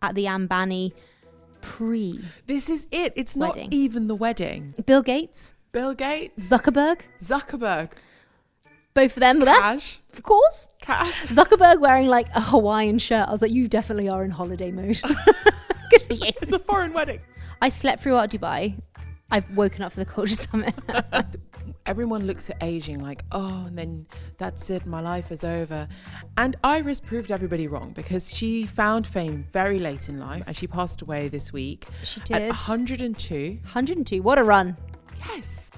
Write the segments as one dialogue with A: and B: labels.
A: at the Ambani
B: This is it. It's
A: wedding.
B: not even the wedding.
A: Bill Gates,
B: Zuckerberg.
A: both of them were there.
B: Cash.
A: Of course.
B: Cash.
A: Zuckerberg wearing like a Hawaiian shirt. I was like, you definitely are in holiday mode. Good for you.
B: It's a foreign wedding.
A: I slept through Art Dubai. I've woken up for the Culture Summit.
B: Everyone looks at aging like, oh, and then that's it, my life is over. And Iris proved everybody wrong because she found fame very late in life and she passed away this week.
A: She did.
B: At 102.
A: 102. What a run.
B: Yes.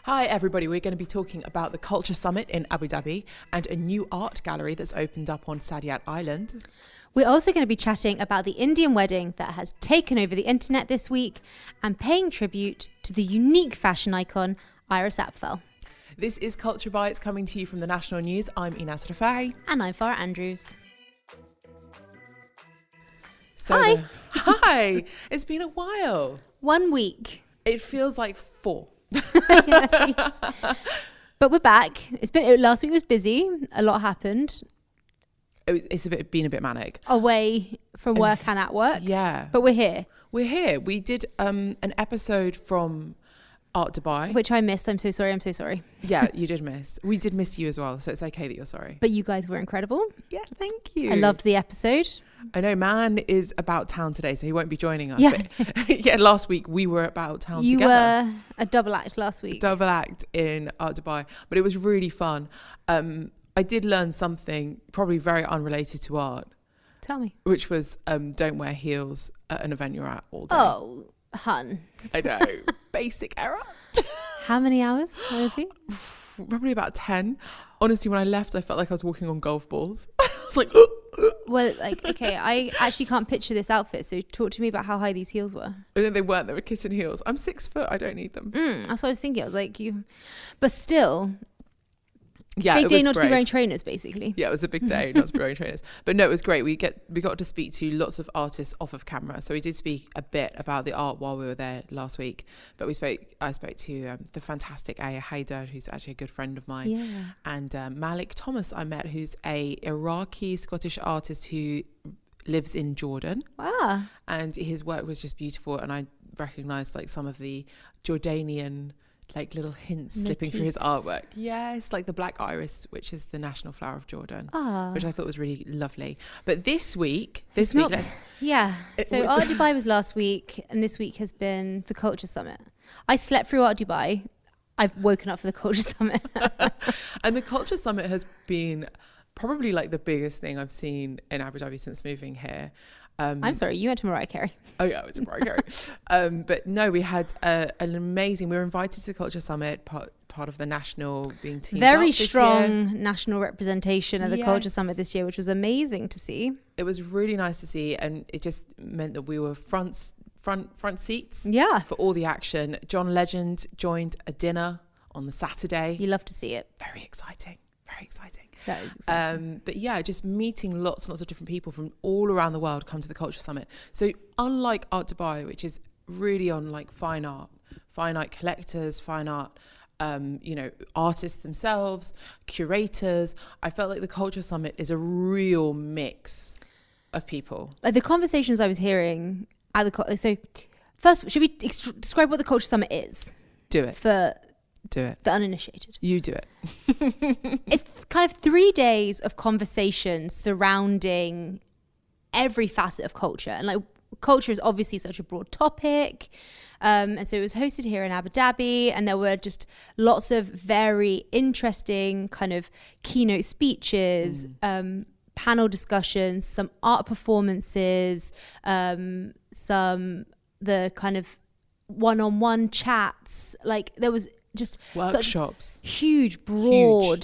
B: Hi everybody, we're going to be talking about the Culture Summit in Abu Dhabi and a new art gallery that's opened up on Saadiyat Island.
A: We're also going to be chatting about the Indian wedding that has taken over the internet this week and paying tribute to the unique fashion icon, Iris Apfel.
B: This is Culture Bites coming to you from the National News. I'm Enas Refaei.
A: And I'm Farah Andrews.
B: So Hi! It's been a while.
A: 1 week.
B: It feels like 4.
A: Yes, but we're back. Last week was busy. A lot happened.
B: It's been a bit manic.
A: Away from work and at work.
B: Yeah.
A: But we're here.
B: We did an episode from Art Dubai.
A: Which I missed. I'm so sorry.
B: Yeah, you did miss. We did miss you as well, so it's okay that you're sorry.
A: But you guys were incredible.
B: Yeah, thank you.
A: I loved the episode.
B: I know Man is about town today, so he won't be joining us.
A: Yeah.
B: But yeah, last week we were about town
A: You
B: together.
A: were a double act last week.
B: Double act in Art Dubai. But it was really fun. I did learn something probably very unrelated to art.
A: Tell me.
B: Which was don't wear heels at an event you're at all day.
A: Oh, hun.
B: I know. Basic error.
A: How many hours, maybe?
B: Probably about 10. Honestly, when I left, I felt like I was walking on golf balls. I was like,
A: well, like, okay, I actually can't picture this outfit. So talk to me about how high these heels were.
B: And then they weren't. They were kissing heels. I'm 6 foot. I don't need them.
A: That's what I was thinking. I was like, but still.
B: Yeah,
A: big
B: it
A: day
B: was
A: not to
B: great.
A: be wearing trainers, basically.
B: Yeah, it was a big day not to be wearing trainers. But no, it was great. We got to speak to lots of artists off of camera. So we did speak a bit about the art while we were there last week. But I spoke to the fantastic Aya Haider, who's actually a good friend of mine.
A: Yeah.
B: And Malik Thomas I met, who's a Iraqi Scottish artist who lives in Jordan.
A: Wow.
B: And his work was just beautiful. And I recognised like some of the Jordanian like little hints slipping through his artwork. Yes, like the black iris, which is the national flower of Jordan, which I thought was really lovely. But this week, So Art Dubai was last week, and this week has been the Culture Summit. I slept through Art Dubai. I've woken up for the Culture Summit. And the Culture Summit has been probably like the biggest thing I've seen in Abu Dhabi since moving here.
A: I'm sorry, you went to Mariah Carey.
B: Oh yeah, it's Mariah Carey. But no, we had an amazing. We were invited to the Culture Summit, part of the national being teamed
A: Very
B: up this
A: strong
B: year.
A: National representation of the Culture Summit this year, which was amazing to see.
B: It was really nice to see, and it just meant that we were front seats.
A: Yeah,
B: for all the action. John Legend joined a dinner on the Saturday.
A: You love to see it.
B: Very exciting.
A: That is exciting.
B: But yeah, just meeting lots and lots of different people from all around the world come to the Culture Summit. So unlike Art Dubai, which is really on like fine art collectors, fine art, artists themselves, curators, I felt like the Culture Summit is a real mix of people.
A: Like the conversations I was hearing at so first, should we describe what the Culture Summit is?
B: Do it. Do it.
A: The uninitiated.
B: You do it.
A: It's kind of 3 days of conversations surrounding every facet of culture. And like culture is obviously such a broad topic. And so it was hosted here in Abu Dhabi, and there were just lots of very interesting kind of keynote speeches, panel discussions, some art performances, some the kind of one-on-one chats. Like there was just
B: workshops,
A: huge broad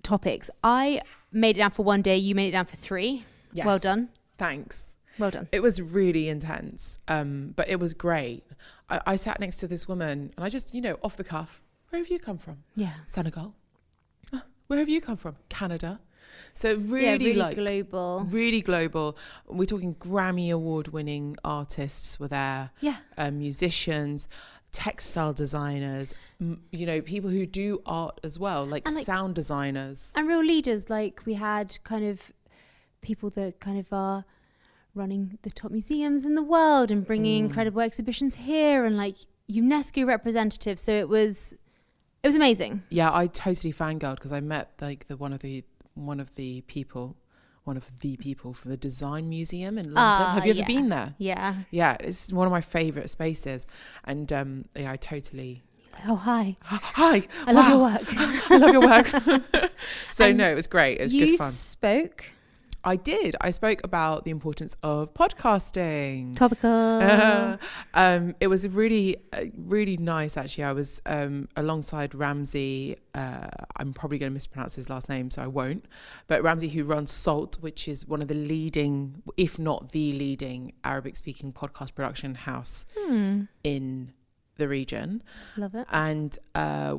A: topics. I made it down for 1 day, you made it down for 3.
B: Yes.
A: Well done.
B: Thanks.
A: Well done.
B: It was really intense, but it was great. I sat next to this woman and I just, off the cuff, where have you come from?
A: Yeah.
B: Senegal. Where have you come from? Canada. So really
A: global.
B: Really global. We're talking Grammy award winning artists were there.
A: Yeah.
B: Musicians, textile designers, you know, people who do art as well, like sound designers.
A: And real leaders. Like we had kind of people that kind of are running the top museums in the world and bringing incredible exhibitions here, and like UNESCO representatives. So it was amazing.
B: Yeah, I totally fangirled because I met like one of the people from the Design Museum in London. Have you ever been there?
A: Yeah.
B: Yeah, it's one of my favourite spaces. And yeah, I totally...
A: Oh, hi.
B: Hi.
A: I love your work.
B: I love your work. So no, it was great. It was good fun.
A: You spoke...
B: I did. I spoke about the importance of podcasting.
A: Topical.
B: It was really, really nice, actually. I was alongside Ramsey. I'm probably going to mispronounce his last name, so I won't. But Ramsey, who runs Salt, which is one of the leading, if not the leading, Arabic-speaking podcast production house in the region.
A: Love it.
B: And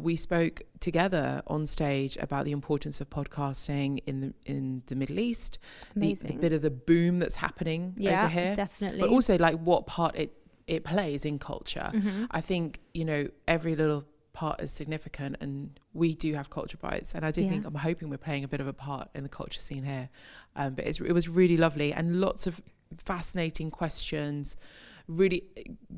B: we spoke together on stage about the importance of podcasting in the Middle East.
A: Amazing.
B: The bit of the boom that's happening over here.
A: Definitely.
B: But also like what part it plays in culture. I think, you know, every little part is significant, and we do have culture bites, and I do think, I'm hoping we're playing a bit of a part in the culture scene here. But it was really lovely, and lots of fascinating questions. Really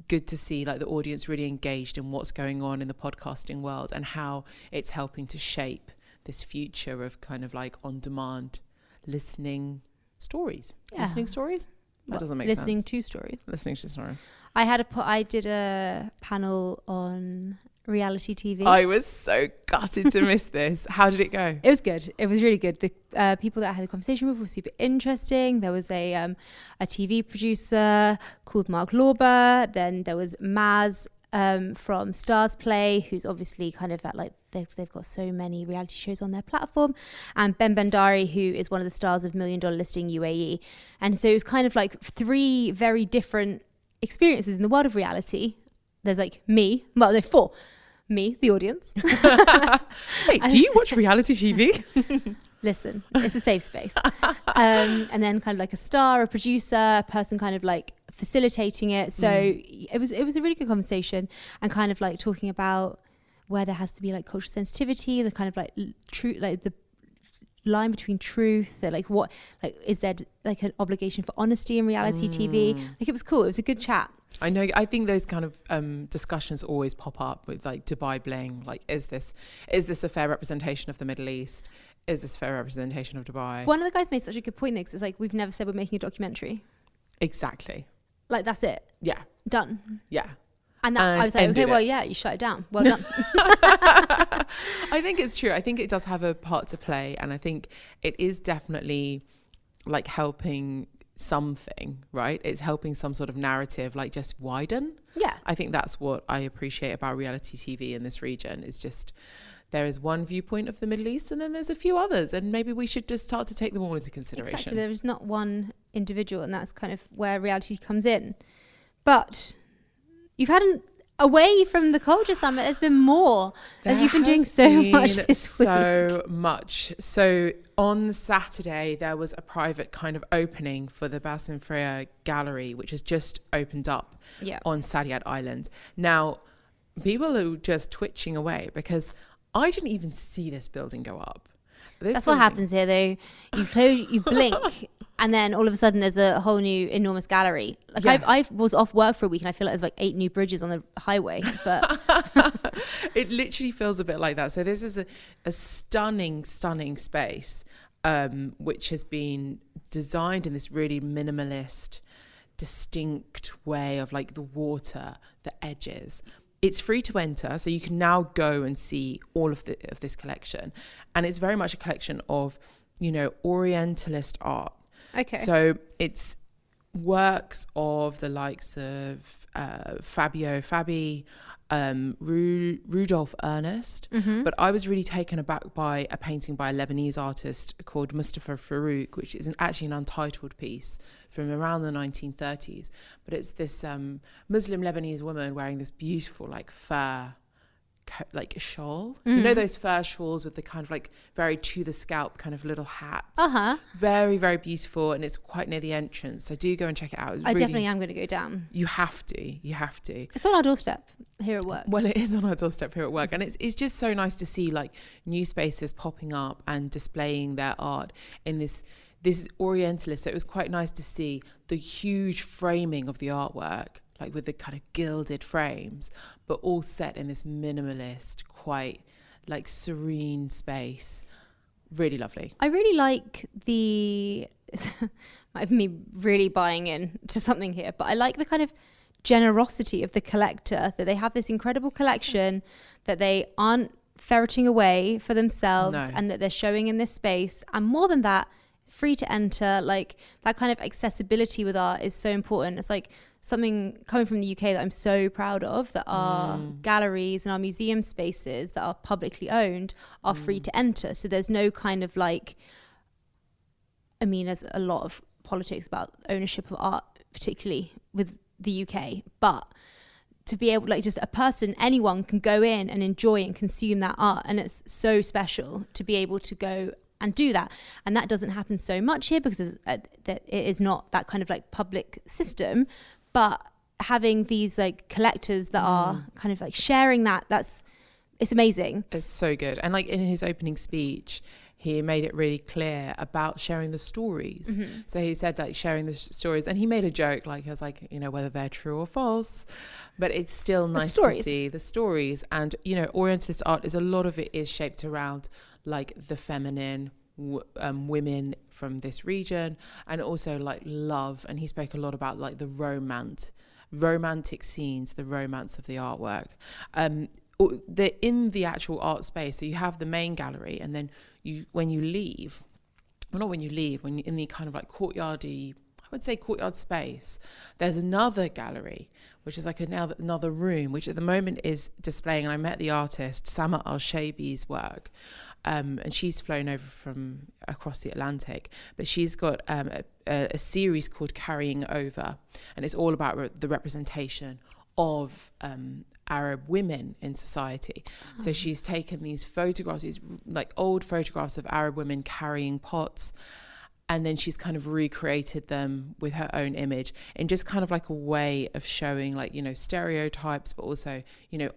B: good to see like the audience really engaged in what's going on in the podcasting world and how it's helping to shape this future of kind of like on-demand listening stories. Listening stories? That doesn't make sense.
A: Listening to stories.
B: Listening to stories.
A: I did a panel on reality TV.
B: I was so gutted to miss this. How did it go?
A: It was good. It was really good. The people that I had a conversation with were super interesting. There was a TV producer called Mark Lorber. Then there was Maz from Stars Play, who's obviously kind of at like they've got so many reality shows on their platform, and Ben Bendari, who is one of the stars of $1 Million Listing UAE. And so it was kind of like three very different experiences in the world of reality. There's like four. Me, the audience.
B: Wait, do you watch reality TV?
A: Listen, it's a safe space. And then kind of like a star, a producer, a person kind of like facilitating it. So it was a really good conversation, and kind of like talking about where there has to be like cultural sensitivity, the kind of like true, like the line between truth, like what, like is there like an obligation for honesty in reality TV? Like it was cool. It was a good chat.
B: I know. I think those kind of discussions always pop up with like Dubai bling. Like, is this a fair representation of the Middle East? Is this a fair representation of Dubai?
A: One of the guys made such a good point there, because it's like, we've never said we're making a documentary.
B: Exactly.
A: Like, that's it.
B: Yeah.
A: Done.
B: Yeah.
A: And I was like, okay, well, yeah, you shut it down. Well done.
B: I think it's true. I think it does have a part to play, and I think it is definitely like helping something, right? It's helping some sort of narrative like just widen.
A: Yeah.
B: I think that's what I appreciate about reality TV in this region, is just there is one viewpoint of the Middle East, and then there's a few others, and maybe we should just start to take them all into consideration.
A: Exactly. There is not one individual, and that's kind of where reality comes in. But you've had away from the culture summit, there's been more. That you've been doing so much this week.
B: So much. So on Saturday, there was a private kind of opening for the Bassam Freiha gallery, which has just opened up on Saadiyat Island. Now, people are just twitching away because I didn't even see this building go up.
A: That's what happens here, though. You blink, and then all of a sudden there's a whole new enormous gallery. Like I was off work for a week, and I feel like there's like 8 new bridges on the highway. But
B: it literally feels a bit like that. So this is a stunning space, which has been designed in this really minimalist, distinct way of like the water, the edges. It's free to enter, so you can now go and see all of this collection, and it's very much a collection of, you know, Orientalist art.
A: Okay.
B: So it's works of the likes of Fabio Fabi, Rudolf Ernest. But I was really taken aback by a painting by a Lebanese artist called Mustafa Farouk, which is actually an untitled piece from around the 1930s. But it's this Muslim Lebanese woman wearing this beautiful like fur like a shawl. You know those fur shawls with the kind of like very to the scalp kind of little hats. Very, very beautiful, and it's quite near the entrance. So do go and check it out.
A: I definitely am going to go down.
B: You have to.
A: It's on our doorstep here at work.
B: Well, it is on our doorstep here at work, and it's just so nice to see like new spaces popping up and displaying their art in this is Orientalist. So it was quite nice to see the huge framing of the artwork, like with the kind of gilded frames, but all set in this minimalist, quite like serene space. Really lovely.
A: I really like might be me really buying in to something here, but I like the kind of generosity of the collector, that they have this incredible collection that they aren't ferreting away for themselves, and that they're showing in this space. And more than that, free to enter. Like that kind of accessibility with art is so important. It's like something coming from the UK that I'm so proud of, that our galleries and our museum spaces that are publicly owned are free to enter. So there's no kind of like, I mean, there's a lot of politics about ownership of art, particularly with the UK, but to be able, like, just a person, anyone can go in and enjoy and consume that art, and it's so special to be able to go and do that. And that doesn't happen so much here because that it is not that kind of like public system, but having these like collectors that are kind of like sharing it's amazing.
B: It's so good. And like in his opening speech, he made it really clear about sharing the stories. So he said like sharing the stories, and he made a joke, like he was like, you know, whether they're true or false, but it's still nice to see the stories. And, you know, Orientalist art a lot of it is shaped around like the feminine, women from this region, and also like love. And he spoke a lot about like the romantic scenes, the romance of the artwork. They're in the actual art space. So you have the main gallery, and then when you're in the kind of like courtyardy, I would say courtyard space, there's another gallery, which is like another room, which at the moment is displaying, and I met the artist, Sama Al-Shaybi's work, and she's flown over from across the Atlantic, but she's got a series called Carrying Over, and it's all about the representation of Arab women in society. So she's taken these photographs, these like old photographs of Arab women carrying pots, and then she's kind of recreated them with her own image, in just kind of like a way of showing like, you know, stereotypes, but also, you know,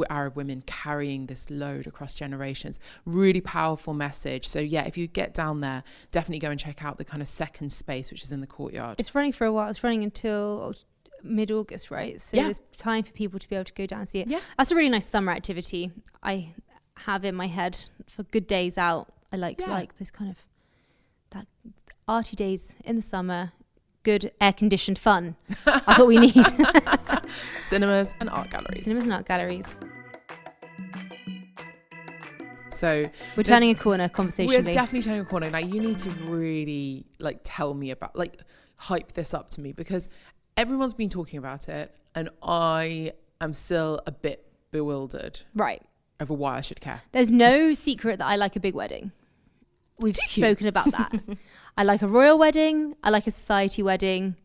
B: Arab women carrying this load across generations. Really powerful message. So yeah, if you get down there, definitely go and check out the kind of second space, which is in the courtyard.
A: It's running for a while. It's running until mid-August, right? So there's time for people to be able to go down and see it. That's a really nice summer activity I have in my head for good days out. I like this kind of that arty days in the summer, good air-conditioned fun. That's what we need.
B: Cinemas and art galleries. So
A: we're turning a corner conversationally.
B: We're definitely turning a corner. Now you need to really like tell me about, like, hype this up to me, because everyone's been talking about it, and I am still a bit bewildered.
A: Right.
B: Over why I should care.
A: There's no secret that I like a big wedding. We've spoken about that. I like a royal wedding. I like a society wedding.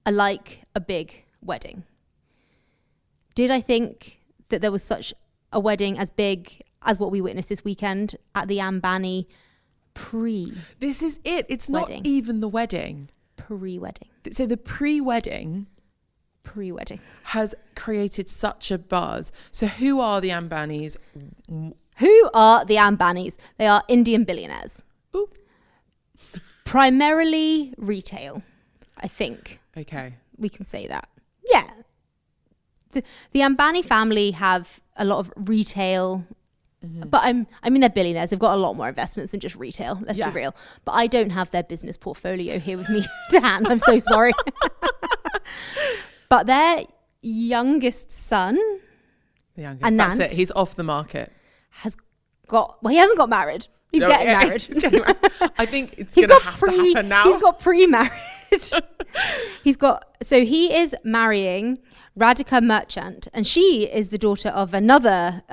A: I like a big wedding. Did I think that there was such a wedding as big as what we witnessed this weekend at the Ambani
B: This is it. It's not even the wedding.
A: Pre-wedding.
B: So the pre-wedding has created such a buzz. So who are the Ambanis? They are Indian billionaires.
A: Ooh. Primarily retail, I think.
B: Okay.
A: We can say that. Yeah. The Ambani family have a lot of retail, but I mean, they're billionaires. They've got a lot more investments than just retail. Let's be real. But I don't have their business portfolio here with me to hand. I'm so sorry. But their youngest son, Anand,
B: that's it. He's off the market.
A: He hasn't got married. He's getting married.
B: He's getting married. I think it's going to have to happen now.
A: He's got pre-married. So he is marrying Radhika Merchant, and she is the daughter of another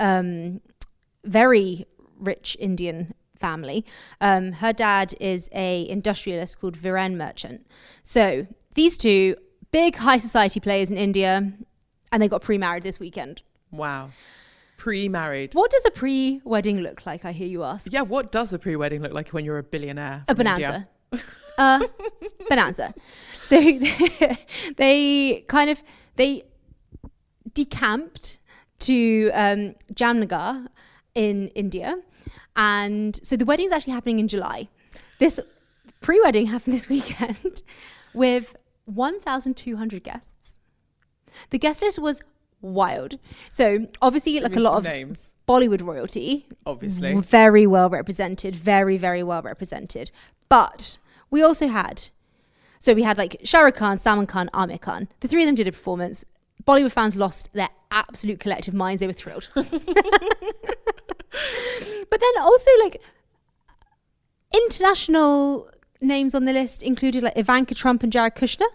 A: very rich Indian family. Her dad is a industrialist called Viren Merchant. So these two big high society players in India, and they got pre-married this weekend.
B: Wow. Pre-married.
A: What does a pre-wedding look like, I hear you ask?
B: Yeah, what does a pre-wedding look like when you're a billionaire?
A: A bonanza. Bonanza. So they decamped to Jamnagar in India. And so the wedding's actually happening in July. This pre-wedding happened this weekend with 1,200 guests. The guest list was wild. So obviously like a lot of
B: names.
A: Bollywood royalty.
B: Obviously.
A: Very well represented. Very, very well represented. But we also had, so we had like Shah Rukh Khan, Salman Khan, Amir Khan. The three of them did a performance. Bollywood fans lost their absolute collective minds. They were thrilled. But then also like international names on the list included like Ivanka Trump and Jared Kushner,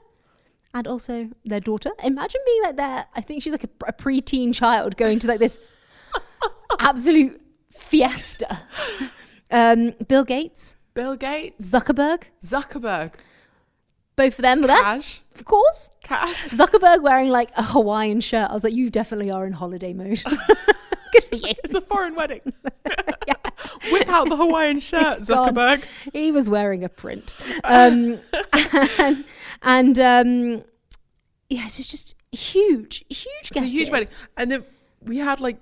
A: and also their daughter. Imagine being like I think she's like a preteen child going to like this absolute fiesta. Bill Gates. Zuckerberg. Both of them were there.
B: Cash.
A: Of course.
B: Cash.
A: Zuckerberg wearing like a Hawaiian shirt. I was like, you definitely are in holiday mode. Good for you.
B: It's a foreign wedding. Yeah. Whip out the Hawaiian shirt, Zuckerberg.
A: He was wearing a print. And yes, it's just huge guest
B: a huge
A: list.
B: wedding. And then we had like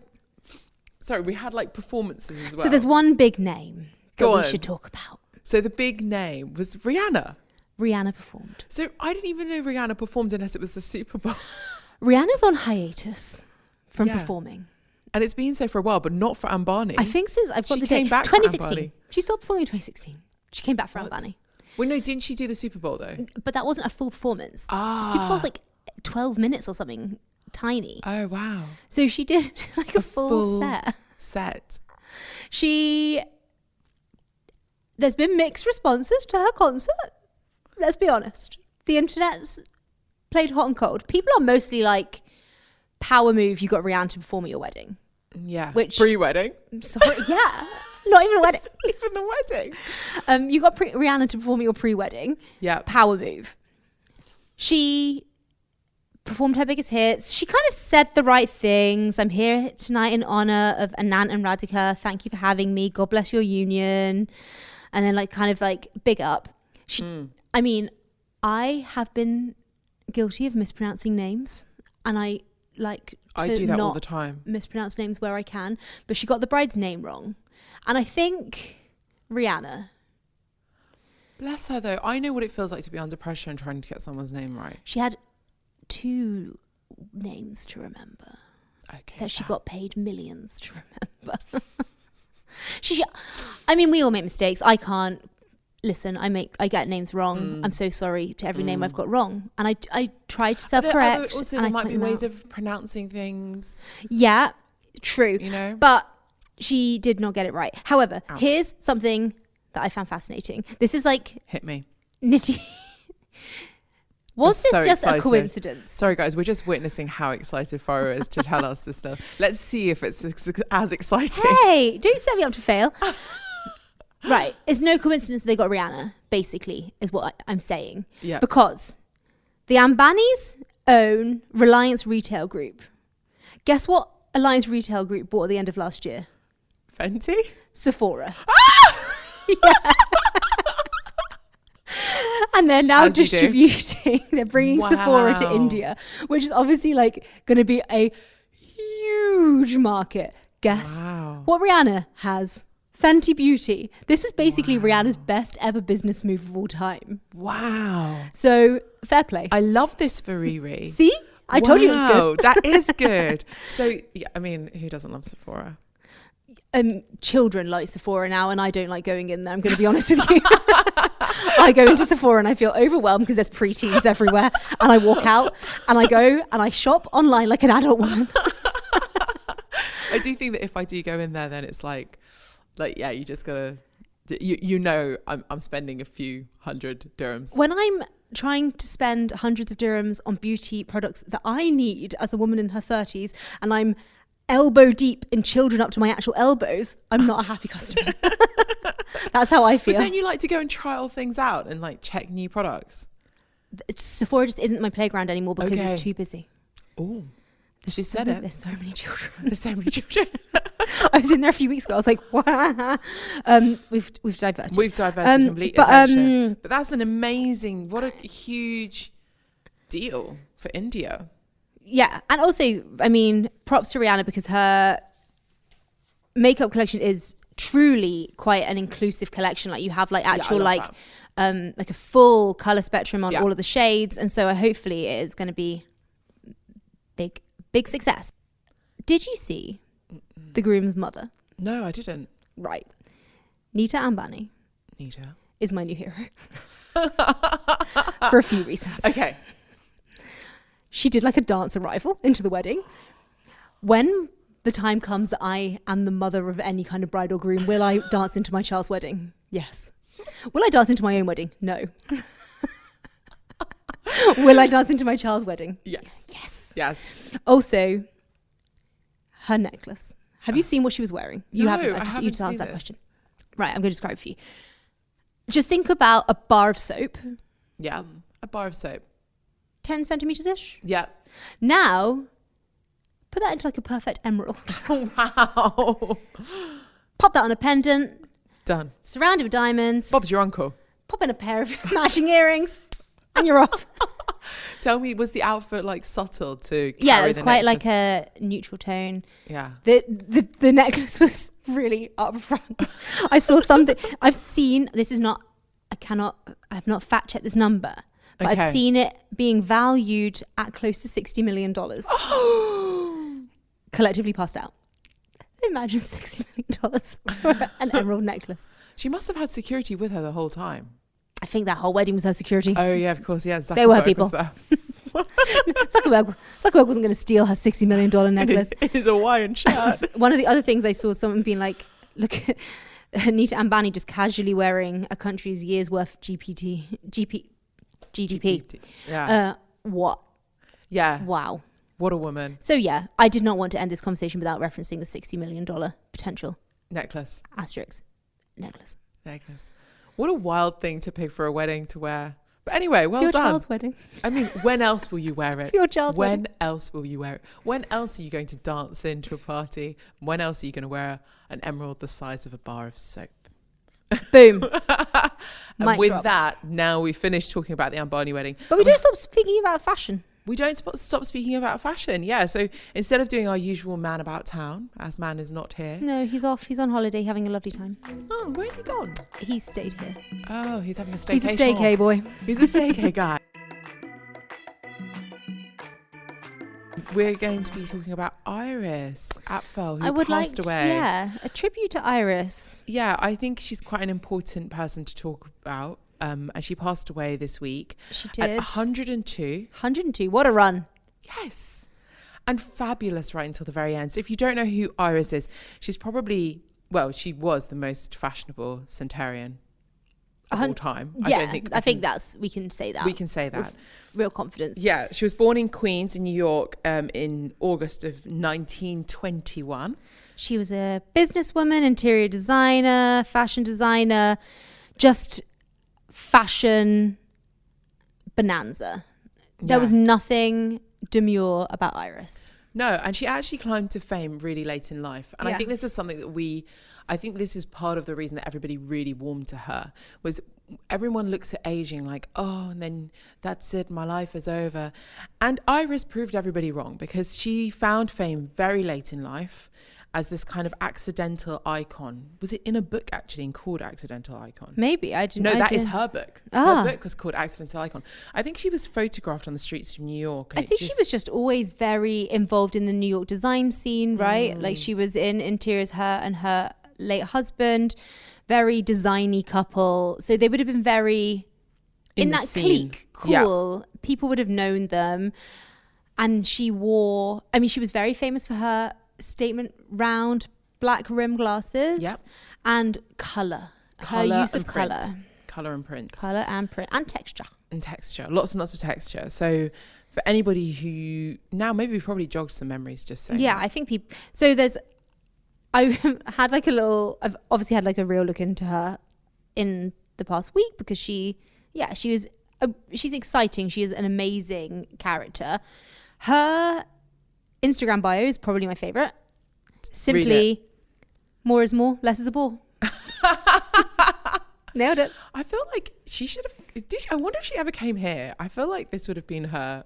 B: performances as well.
A: So there's one big name that we should talk about.
B: So the big name was Rihanna.
A: Rihanna performed.
B: So I didn't even know Rihanna performed unless it was the Super Bowl.
A: Rihanna's on hiatus from performing.
B: And it's been so for a while, but not for Ambani.
A: I think since I've got
B: she
A: the
B: came
A: date.
B: back
A: 2016. She stopped performing in 2016. She came back for Ambani.
B: Well, no, didn't she do the Super Bowl though?
A: But that wasn't a full performance. Super Bowl's like 12 minutes or something, tiny.
B: Oh, wow.
A: So she did like a full
B: set.
A: There's been mixed responses to her concert. Let's be honest. The internet's played hot and cold. People are mostly like, power move, you got Rihanna to perform at your wedding.
B: Yeah.
A: Which
B: pre-wedding.
A: Sorry, yeah. Not even a wedding.
B: Even the wedding.
A: You got Rihanna to perform at your pre-wedding.
B: Yeah.
A: Power move. She performed her biggest hits. She kind of said the right things. I'm here tonight in honor of Anand and Radhika. Thank you for having me. God bless your union. And then like kind of like big up. I mean, I have been guilty of mispronouncing names, and I
B: do that all the time.
A: Mispronounce names where I can, but she got the bride's name wrong. And I think Rihanna.
B: Bless her though. I know what it feels like to be under pressure and trying to get someone's name right.
A: She had 2 names to remember.
B: Okay.
A: That she got paid millions to remember. I mean, we all make mistakes. I can't. Listen, I get names wrong. I'm so sorry to every name I've got wrong. And I try to self-correct.
B: Also, there might be ways of pronouncing things.
A: Yeah, true.
B: You know?
A: But she did not get it right. However, here's something that I found fascinating. This is like...
B: Hit me.
A: Nitty. Was this just
B: excited.
A: A coincidence?
B: Sorry, guys. We're just witnessing how excited Farah is to tell us this stuff. Let's see if it's as exciting.
A: Hey, don't set me up to fail. Right. It's no coincidence they got Rihanna, basically, is what I'm saying.
B: Yeah.
A: Because the Ambani's own Reliance Retail Group. Guess what Alliance Retail Group bought at the end of last year?
B: Fenty?
A: Sephora. Yeah. And they're now distributing, they're bringing Sephora to India, which is obviously like going to be a huge market. Guess what Rihanna has? Fenty Beauty. This is basically Rihanna's best ever business move of all time.
B: Wow.
A: So fair play.
B: I love this for Riri.
A: See? I told you it was good.
B: That is good. So, yeah, I mean, who doesn't love Sephora?
A: Children like Sephora now, and I don't like going in there. I'm going to be honest with you. I go into Sephora and I feel overwhelmed because there's preteens everywhere. And I walk out and I go and I shop online like an adult woman.
B: I do think that if I do go in there, then it's like, yeah, you just gotta, you know, I'm spending a few hundred dirhams.
A: When I'm trying to spend hundreds of dirhams on beauty products that I need as a woman in her 30s, and I'm elbow deep in children up to my actual elbows, I'm not a happy customer. That's how I feel.
B: But don't you like to go and trial things out and like check new products?
A: Sephora just isn't my playground anymore because it's too busy.
B: Oh. She said it.
A: There's so many children.
B: There's so many children.
A: I was in there a few weeks ago. I was like, wow. We've diverted.
B: We've diverted completely. But that's an amazing, what a huge deal for India.
A: Yeah. And also, I mean, props to Rihanna because her makeup collection is truly quite an inclusive collection. Like you have like actual like a full color spectrum on all of the shades. And so hopefully it is going to be big success. Did you see the groom's mother?
B: No, I didn't.
A: Right. Nita Ambani.
B: Nita
A: is my new hero. For a few reasons.
B: Okay.
A: She did like a dance arrival into the wedding. When the time comes that I am the mother of any kind of bride or groom, will I dance into my child's wedding? Yes. Will I dance into my own wedding? No. Will I dance into my child's wedding?
B: Yes.
A: Yes.
B: Yes.
A: Also, her necklace. Have you seen what she was wearing? You
B: No,
A: haven't.
B: I haven't
A: You to
B: seen
A: ask that
B: this.
A: question. Right, I'm going to describe it for you. Just think about a bar of soap,
B: Yeah. A bar of soap.
A: 10 centimeters ish.
B: Yeah.
A: Now, put that into like a perfect emerald.
B: Wow.
A: Pop that on a pendant,
B: Done.
A: surrounded with diamonds.
B: Bob's your uncle.
A: Pop in a pair of matching earrings, and you're off.
B: Tell me, was the outfit like subtle to
A: Yeah,
B: carry
A: it was
B: the
A: quite
B: necklace?
A: like a neutral tone.
B: Yeah.
A: The necklace was really up front. I saw something. I've seen, this is not, I've not fact checked this number, but
B: Okay.
A: I've seen it being valued at close to $60 million. Collectively passed out. Imagine $60 million for an emerald necklace.
B: She must have had security with her the whole time.
A: I think that whole wedding was her security.
B: Oh, yeah, of course. Yeah,
A: They were
B: Zuckerberg
A: people.
B: was there.
A: Zuckerberg wasn't going to steal her $60 million necklace.
B: It is a Hawaiian shirt.
A: One of the other things I saw someone being like, look at Anita Ambani just casually wearing a country's year's worth GDP.
B: Yeah.
A: What?
B: Yeah.
A: Wow.
B: What a woman.
A: So yeah, I did not want to end this conversation without referencing the $60 million potential
B: Necklace.
A: asterisk necklace.
B: Necklace. What a wild thing to pick for a wedding to wear. But anyway, well
A: For your
B: done.
A: child's wedding.
B: I mean, when else will you wear it?
A: For your child's wedding.
B: When else will you wear it? When else are you going to dance into a party? When else are you going to wear an emerald the size of a bar of soap?
A: Boom.
B: And
A: Mic
B: with
A: drop.
B: that, now we've finished talking about the Ambani wedding.
A: But we don't stop speaking about fashion.
B: We don't stop speaking about fashion. Yeah. So instead of doing our usual man about town, as man is not here.
A: No, he's off. He's on holiday having a lovely time.
B: Oh, where's he gone?
A: He's stayed here.
B: Oh, he's having a staycation.
A: He's a staycay boy.
B: He's a staycay guy. We're going to be talking about Iris Apfel, who
A: I would
B: passed away.
A: Yeah, a tribute to Iris.
B: Yeah, I think she's quite an important person to talk about. And she passed away this week.
A: She
B: At
A: did.
B: 102.
A: 102. What a run.
B: Yes. And fabulous right until the very end. So if you don't know who Iris is, she's probably, well, she was the most fashionable centenarian of all time.
A: Yeah, I think we can say that.
B: we can say that.
A: With real confidence.
B: Yeah, she was born in Queens in New York in August of 1921.
A: She was a businesswoman, interior designer, fashion designer, just fashion bonanza. There was nothing demure about Iris.
B: No, and she actually climbed to fame really late in life. And I think this is something that I think this is part of the reason that everybody really warmed to her, was everyone looks at aging like, oh, and then that's it, my life is over. And Iris proved everybody wrong, because she found fame very late in life as this kind of accidental icon. Was it in a book actually called Accidental Icon?
A: Maybe. I didn't
B: No,
A: know.
B: that is her book. Her book was called Accidental Icon. I think she was photographed on the streets of New York.
A: I think she was just always very involved in the New York design scene, right? Like she was in interiors, her and her late husband, very designy couple. So they would have been very in
B: the
A: that
B: scene.
A: clique, cool. Yeah. People would have known them. And she was very famous for her statement round black rim glasses and colour. Her use of colour.
B: Colour and print.
A: Colour and print and texture.
B: And texture. Lots and lots of texture. So for anybody who now maybe we've probably jogged some memories just saying.
A: Yeah, I think people. So I had like I've obviously had like a real look into her in the past week, because she's exciting. She is an amazing character. Her Instagram bio is probably my favorite. Simply, more is more, less is a bore. Nailed it.
B: I feel like she should have. I wonder if she ever came here. I feel like this would have been her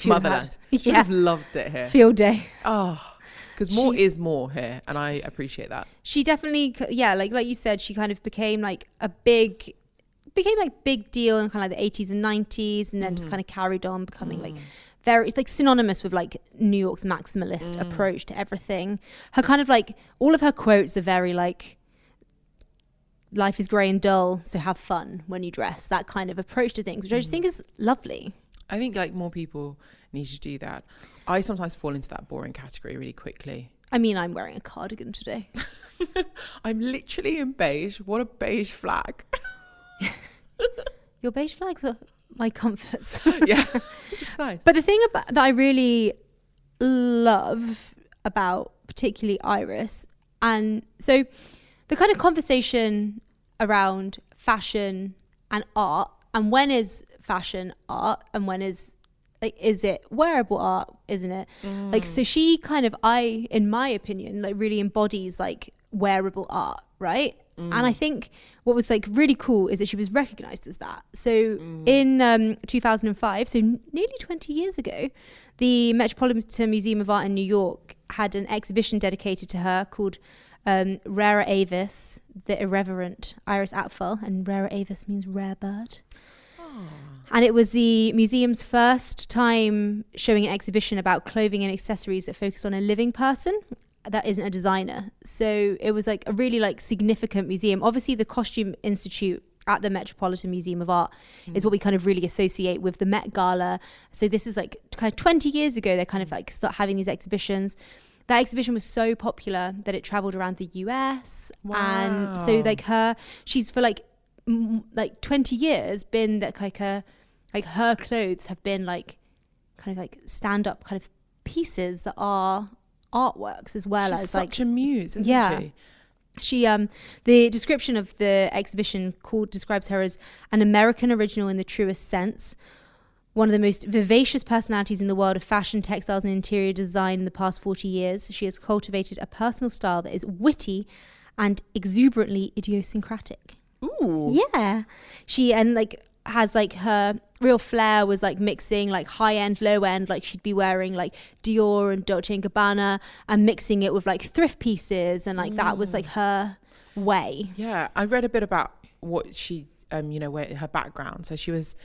B: motherland. She would have loved it here.
A: Field day.
B: Oh, because more is more here, and I appreciate that.
A: She definitely, like you said, she kind of became like big deal in kind of like the 80s and 90s, and then just kind of carried on becoming like it's like synonymous with like New York's maximalist approach to everything. Her kind of like all of her quotes are very like, life is grey and dull, so have fun when you dress. That kind of approach to things, which I just think is lovely.
B: I think like more people need to do that. I sometimes fall into that boring category really quickly.
A: I mean, I'm wearing a cardigan today.
B: I'm literally in beige. What a beige flag.
A: Your beige flags are my comforts.
B: Yeah, it's nice.
A: But the thing that I really love about particularly Iris, and so the kind of conversation around fashion and art, and when is fashion art and when is like, is it wearable art, isn't it? Like, so she kind of, in my opinion, like really embodies like wearable art, right? And I think what was like really cool is that she was recognized as that. So in 2005, so nearly 20 years ago, the Metropolitan Museum of Art in New York had an exhibition dedicated to her called Rara Avis, the irreverent Iris Apfel, and Rara Avis means rare bird. And it was the museum's first time showing an exhibition about clothing and accessories that focused on a living person that isn't a designer. So it was like a really like significant museum. Obviously the Costume Institute at the Metropolitan Museum of Art is what we kind of really associate with the Met Gala. So this is like kind of 20 years ago, they kind of like start having these exhibitions. That exhibition was so popular that it traveled around the US. Wow. And so like she's for like 20 years been that like her clothes have been like kind of like stand up kind of pieces that are artworks as well. She's as
B: such a muse, isn't she?
A: She the description of the exhibition describes her as an American original in the truest sense, one of the most vivacious personalities in the world of fashion, textiles and interior design in the past 40 years. She has cultivated a personal style that is witty and exuberantly idiosyncratic.
B: Ooh.
A: Yeah. She has like her real flair was like mixing like high end, low end, like she'd be wearing like Dior and Dolce & Gabbana and mixing it with like thrift pieces, and like that was like her way.
B: Yeah, I read a bit about what she where her background. So she was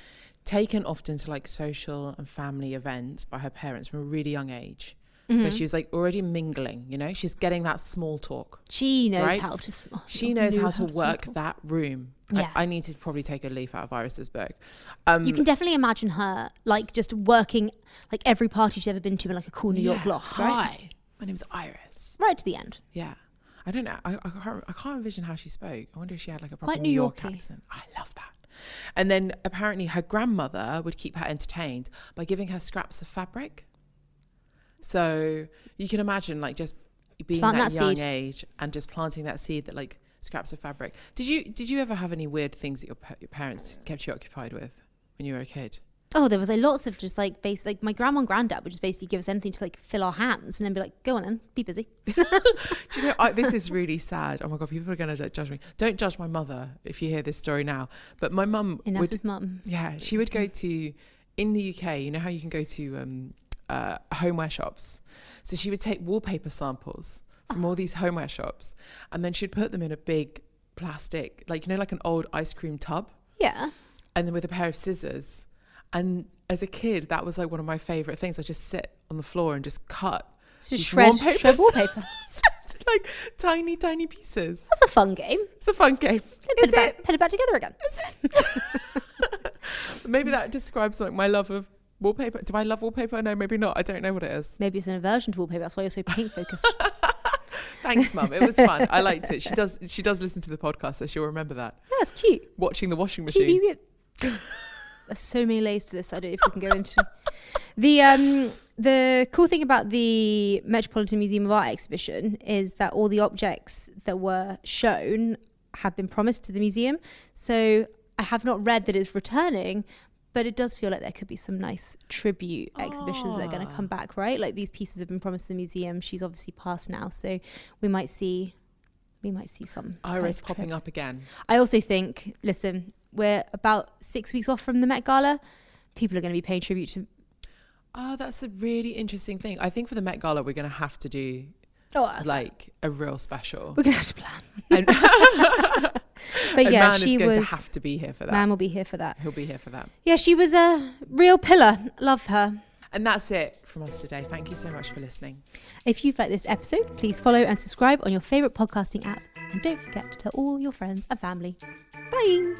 B: taken often to like social and family events by her parents from a really young age. So she was like already mingling, she's getting that small talk.
A: She knows
B: right?
A: how to
B: She knows how to work that room. Yeah. I need to probably take a leaf out of Iris's book.
A: You can definitely imagine her like just working like every party she's ever been to in like a cool New York loft, right?
B: Hi, my name's Iris.
A: Right to the end.
B: Yeah. I don't know. I can't envision how she spoke. I wonder if she had like a proper
A: quite
B: New York accent. I love that. And then apparently her grandmother would keep her entertained by giving her scraps of fabric. So you can imagine like just being that young age and just planting that seed that like scraps of fabric. Did you ever have any weird things that your parents kept you occupied with when you were a kid?
A: Oh, there was like lots of just like like my grandma and granddad would just basically give us anything to like fill our hands and then be like, go on then, be busy.
B: Do you know, this is really sad. Oh my God, people are going to judge me. Don't judge my mother if you hear this story now. But my mum
A: Enas' mum.
B: Yeah, she would go to, in the UK, you know how you can go to homeware shops. So she would take wallpaper samples from all these homeware shops, and then she'd put them in a big plastic, like, like an old ice cream tub.
A: Yeah.
B: And then with a pair of scissors. And as a kid, that was like one of my favorite things. I just sit on the floor and just cut.
A: So just shred wallpaper.
B: Like tiny, tiny pieces.
A: That's a fun game.
B: It's a fun game.
A: Put it back together again.
B: Is it? Maybe that describes like my love of wallpaper. Do I love wallpaper? No, maybe not. I don't know what it is.
A: Maybe it's an aversion to wallpaper. That's why you're so paint focused.
B: Thanks, Mum. It was fun. I liked it. She does listen to the podcast, so she'll remember that.
A: Yeah, it's cute.
B: Watching the washing machine.
A: There's so many layers to this that I don't know if we can go into. The cool thing about the Metropolitan Museum of Art exhibition is that all the objects that were shown have been promised to the museum. So I have not read that it's returning, But it does feel like there could be some nice tribute exhibitions that are going to come back, right? Like these pieces have been promised to the museum. She's obviously passed now, so we might see some
B: Iris popping up again.
A: I also think, listen, we're about 6 weeks off from the Met Gala. People are going to be paying tribute to...
B: Oh, that's a really interesting thing. I think for the Met Gala, we're going to have to do like a real special.
A: We're going to have to plan. But
B: and
A: yeah,
B: Man
A: she
B: is going
A: was...
B: to have to be here for that.
A: Man will be here for that.
B: He'll be here for that.
A: Yeah, she was a real pillar. Love her.
B: And that's it from us today. Thank you so much for listening.
A: If you've liked this episode, please follow and subscribe on your favourite podcasting app. And don't forget to tell all your friends and family. Bye.